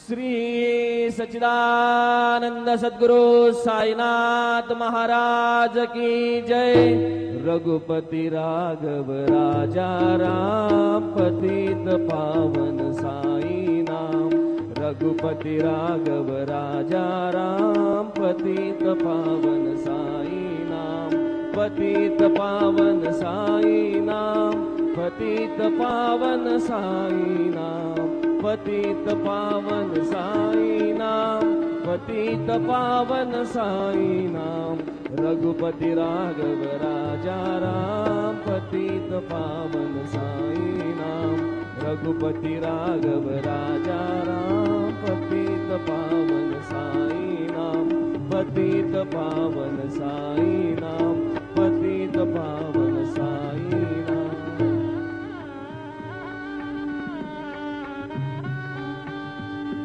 श्री सच्चिदानंद सद्गुरु साईनाथ महाराज की जय। रघुपति राघव राजा राम पतित पावन साई नाम। रघुपति राघव राजा राम पतित पावन साई नाम। पतित पावन साई नाम। पतित पावन साई नाम। पतित पावन साई नाम। पतित पावन साई नाम। रघुपति राघव राजा राम पतित पावन साई नाम। रघुपति राघव राजा राम पतित पावन साई नाम। पतित पावन साई नाम।